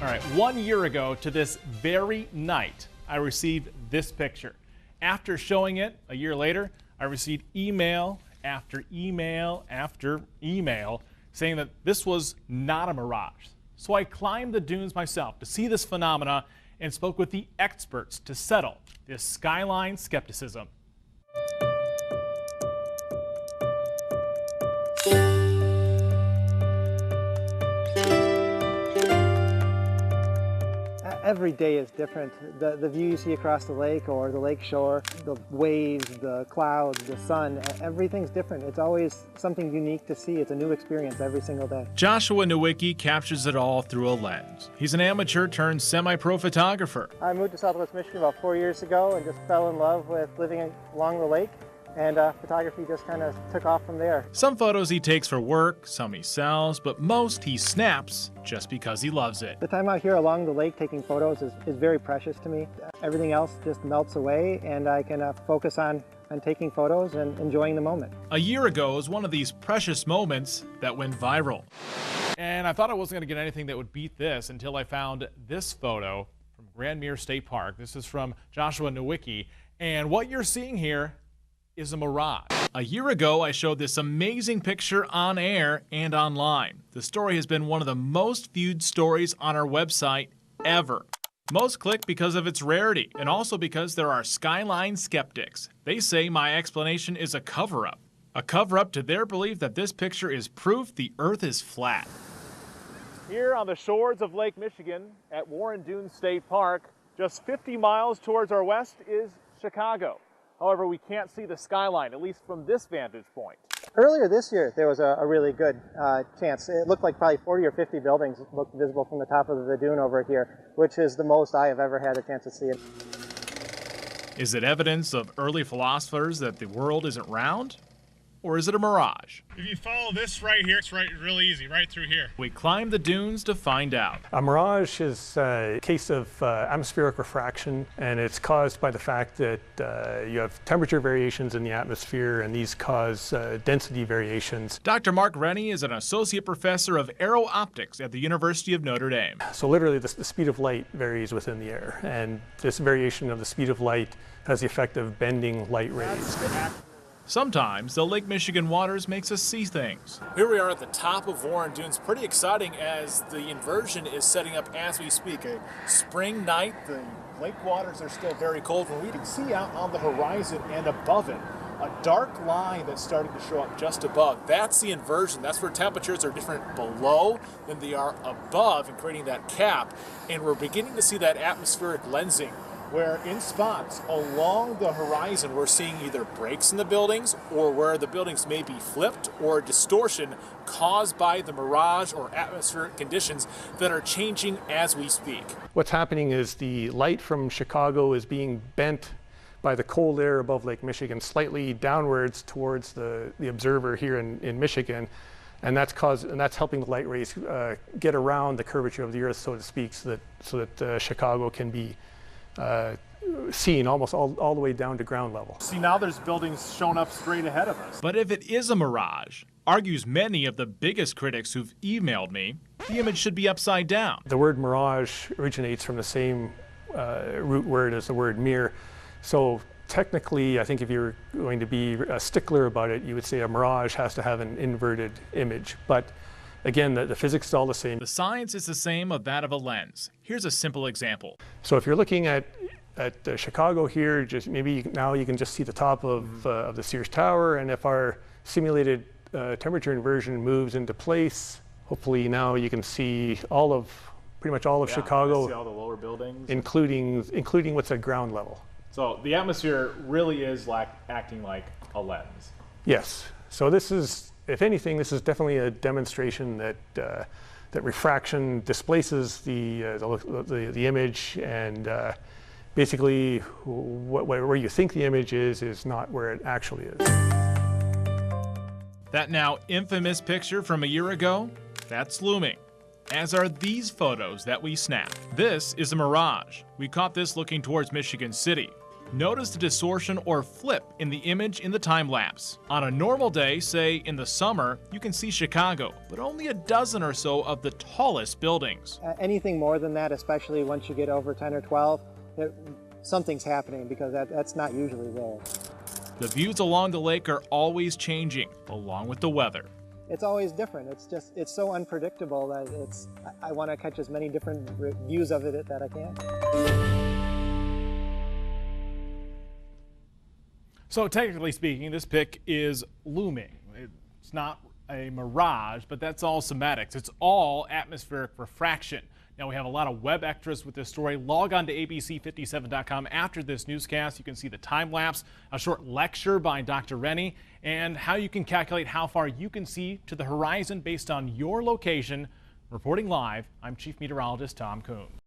All right, 1 year ago to this very night, I received this picture. After showing it a year later, I received email after email after email saying that this was not a mirage. So I climbed the dunes myself to see this phenomena and spoke with the experts to settle this skyline skepticism. Every day is different. The view you see across the lake or the lake shore, the waves, the clouds, the sun, everything's different. It's always something unique to see. It's a new experience every single day. Joshua Nowicki captures it all through a lens. He's an amateur turned semi-pro photographer. I moved to Southwest Michigan about 4 years ago and just fell in love with living along the lake. And photography just kind of took off from there. Some photos he takes for work, some he sells, but most he snaps just because he loves it. The time out here along the lake taking photos is very precious to me. Everything else just melts away and I can focus on taking photos and enjoying the moment. A year ago was one of these precious moments that went viral. And I thought I wasn't going to get anything that would beat this until I found this photo from Grand Mirror State Park. This is from Joshua Nowicki. And what you're seeing here is a mirage. A year ago, I showed this amazing picture on air and online. The story has been one of the most viewed stories on our website ever. Most click because of its rarity and also because there are skyline skeptics. They say my explanation is a cover-up. A cover-up to their belief that this picture is proof the earth is flat. Here on the shores of Lake Michigan at Warren Dunes State Park, just 50 miles towards our west is Chicago. However, we can't see the skyline, at least from this vantage point. Earlier this year, there was a really good chance. It looked like probably 40 or 50 buildings looked visible from the top of the dune over here, which is the most I have ever had a chance to see it. Is it evidence of early philosophers that the world isn't round? Or is it a mirage? If you follow this right here, it's really easy, right through here. We climb the dunes to find out. A mirage is a case of atmospheric refraction, and it's caused by the fact that you have temperature variations in the atmosphere, and these cause density variations. Dr. Mark Rennie is an associate professor of aerooptics at the University of Notre Dame. So literally the speed of light varies within the air, and this variation of the speed of light has the effect of bending light rays. Sometimes the Lake Michigan waters makes us see things. Here we are at the top of Warren Dunes. Pretty exciting as the inversion is setting up as we speak. A spring night, the lake waters are still very cold. When we can see out on the horizon and above it, a dark line that's starting to show up just above. That's the inversion. That's where temperatures are different below than they are above and creating that cap. And we're beginning to see that atmospheric lensing, where in spots along the horizon we're seeing either breaks in the buildings or where the buildings may be flipped or distortion caused by the mirage or atmospheric conditions that are changing as we speak. What's happening is the light from Chicago is being bent by the cold air above Lake Michigan slightly downwards towards the observer here in Michigan. And that's helping the light rays get around the curvature of the earth, so to speak, so that Chicago can be seen almost all the way down to ground level. See, now there's buildings shown up straight ahead of us. But if it is a mirage, argues many of the biggest critics who've emailed me, the image should be upside down. The word mirage originates from the same root word as the word mirror. So technically, I think if you're going to be a stickler about it, you would say a mirage has to have an inverted image. But again, the physics is all the same. The science is the same of that of a lens. Here's a simple example. So if you're looking at Chicago here, just maybe now you can just see the top of the Sears Tower, and if our simulated temperature inversion moves into place, hopefully now you can see pretty much all of Chicago, see all the lower buildings, including what's at ground level. So the atmosphere really is acting like a lens. Yes. So this is, if anything, this is definitely a demonstration that that refraction displaces the image, and basically where you think the image is not where it actually is. That now infamous picture from a year ago, that's looming, as are these photos that we snapped. This is a mirage. We caught this looking towards Michigan City. Notice the distortion or flip in the image in the time lapse. On a normal day, say in the summer, you can see Chicago, but only a dozen or so of the tallest buildings. Anything more than that, especially once you get over 10 or 12, something's happening, because that's not usually there. The views along the lake are always changing, along with the weather. It's always different. It's so unpredictable that I want to catch as many different views of it that I can. So technically speaking, this pic is looming. It's not a mirage, but that's all semantics. It's all atmospheric refraction. Now, we have a lot of web extras with this story. Log on to abc57.com after this newscast. You can see the time lapse, a short lecture by Dr. Rennie, and how you can calculate how far you can see to the horizon based on your location. Reporting live, I'm Chief Meteorologist Tom Coomes.